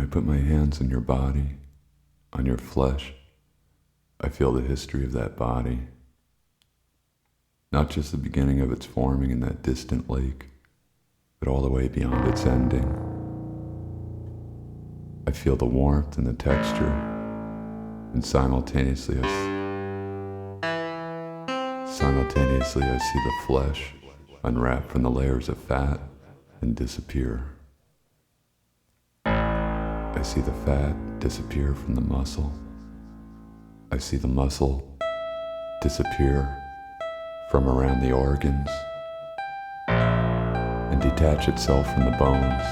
I put my hands on your body, on your flesh, I feel the history of that body. Not just the beginning of its forming in that distant lake, but all the way beyond its ending. I feel the warmth and the texture, and simultaneously I see the flesh unwrap from the layers of fat and disappear. I see the fat disappear from the muscle. I see the muscle disappear from around the organs and detach itself from the bones.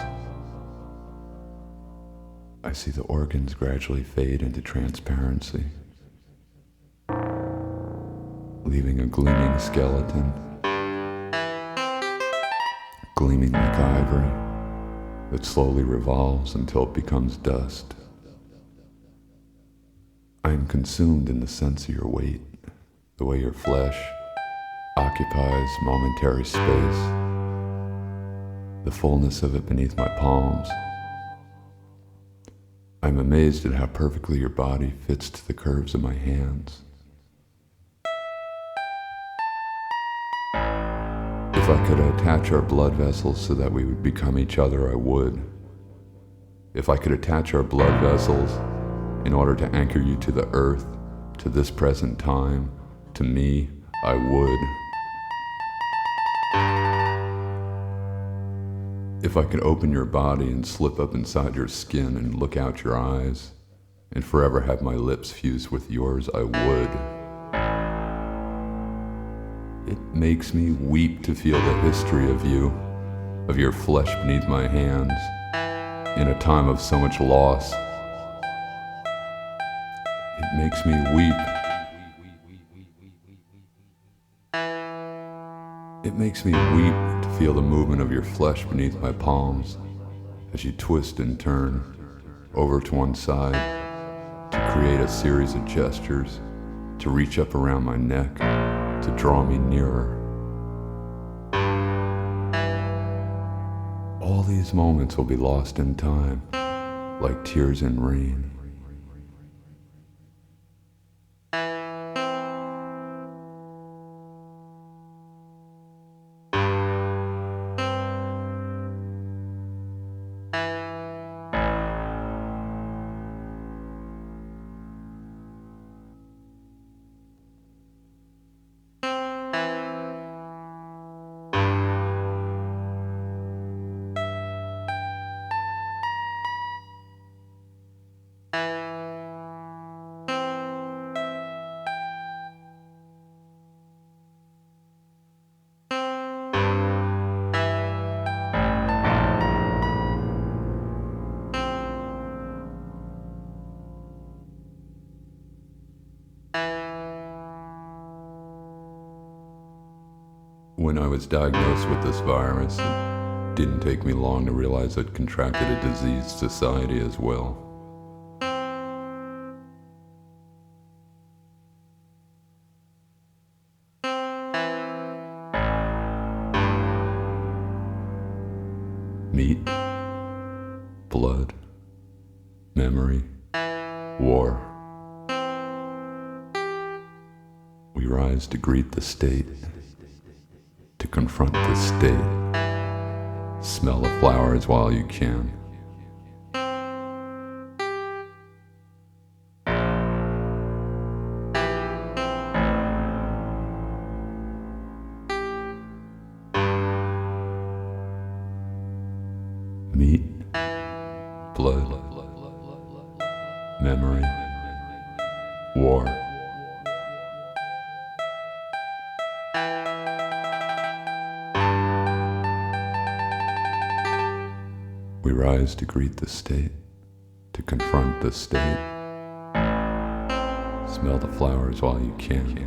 I see the organs gradually fade into transparency, leaving a gleaming skeleton, gleaming like ivory, that slowly revolves until it becomes dust. I am consumed in the sense of your weight, the way your flesh occupies momentary space, the fullness of it beneath my palms. I'm amazed at how perfectly your body fits to the curves of my hands. If I could attach our blood vessels so that we would become each other, I would. If I could attach our blood vessels in order to anchor you to the earth, to this present time, to me, I would. If I could open your body and slip up inside your skin and look out your eyes, and forever have my lips fused with yours, I would. It makes me weep to feel the history of you, of your flesh beneath my hands, in a time of so much loss. It makes me weep. It makes me weep to feel the movement of your flesh beneath my palms as you twist and turn over to one side to create a series of gestures, to reach up around my neck, to draw me nearer. All these moments will be lost in time, like tears in rain. When I was diagnosed with this virus, it didn't take me long to realize I'd contracted a diseased society as well. Meat, blood, memory, war. We rise to greet the state, to confront the state. Smell the flowers while you can. Meat, blood, memory, war. We rise to greet the state, to confront the state. Smell the flowers while you can.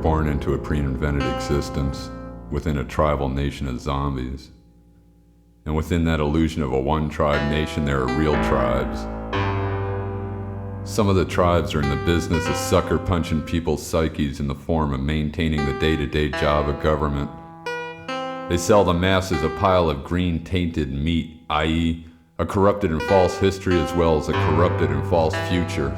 born into a pre-invented existence within a tribal nation of zombies. And within that illusion of a one-tribe nation, there are real tribes. Some of the tribes are in the business of sucker-punching people's psyches in the form of maintaining the day-to-day job of government. They sell the masses a pile of green tainted meat, i.e., a corrupted and false history as well as a corrupted and false future.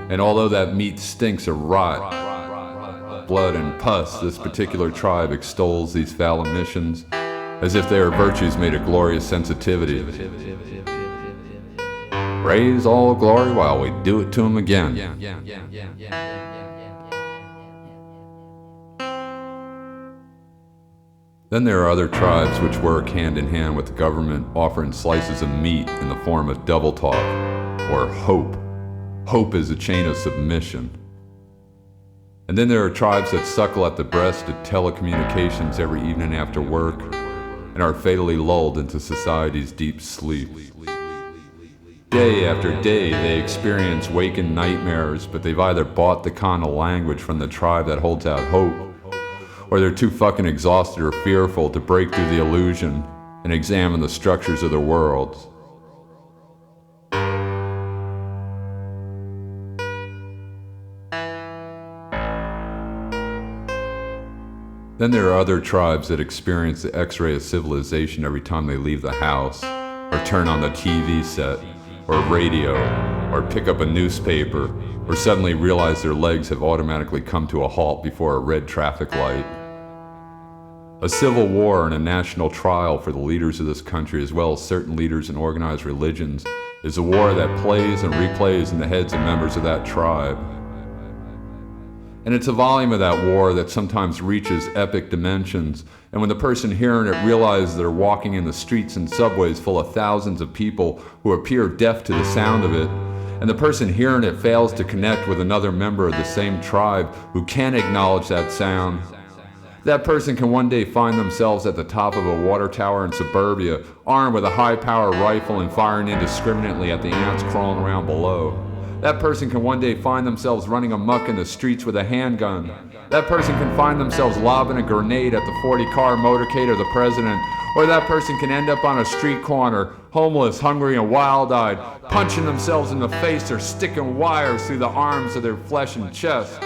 And although that meat stinks of rot, blood and pus, this particular tribe extols these foul emissions as if they are virtues made of glorious sensitivity. Praise all glory while we do it to them again. Then there are other tribes which work hand in hand with the government, offering slices of meat in the form of double talk, or hope. Hope is a chain of submission. And then there are tribes that suckle at the breast of telecommunications every evening after work and are fatally lulled into society's deep sleep. Day after day, they experience waking nightmares, but they've either bought the kind of language from the tribe that holds out hope, or they're too fucking exhausted or fearful to break through the illusion and examine the structures of their worlds. Then there are other tribes that experience the X-ray of civilization every time they leave the house, or turn on the TV set, or radio, or pick up a newspaper, or suddenly realize their legs have automatically come to a halt before a red traffic light. A civil war and a national trial for the leaders of this country, as well as certain leaders in organized religions, is a war that plays and replays in the heads of members of that tribe. And it's a volume of that war that sometimes reaches epic dimensions, and when the person hearing it realizes they're walking in the streets and subways full of thousands of people who appear deaf to the sound of it, and the person hearing it fails to connect with another member of the same tribe who can acknowledge that sound, that person can one day find themselves at the top of a water tower in suburbia, armed with a high-power rifle and firing indiscriminately at the ants crawling around below. That person can one day find themselves running amok in the streets with a handgun. That person can find themselves lobbing a grenade at the 40-car motorcade of the president. Or that person can end up on a street corner, homeless, hungry, and wild-eyed, punching themselves in the face or sticking wires through the arms of their flesh and chest.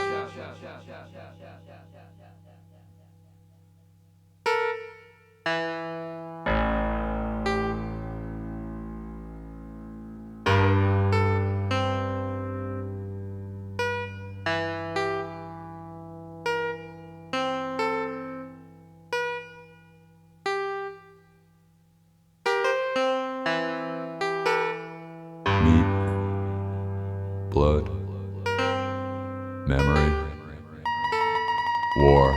Blood, memory, war.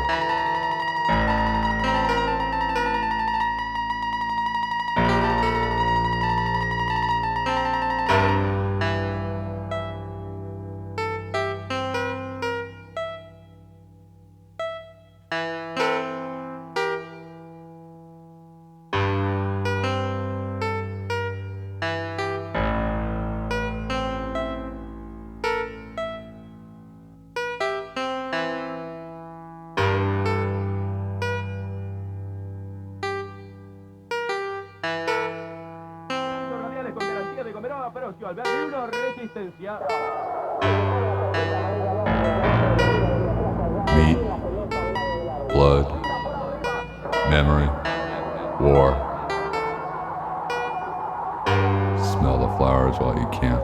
Meat, blood, memory, war. Smell the flowers while you can.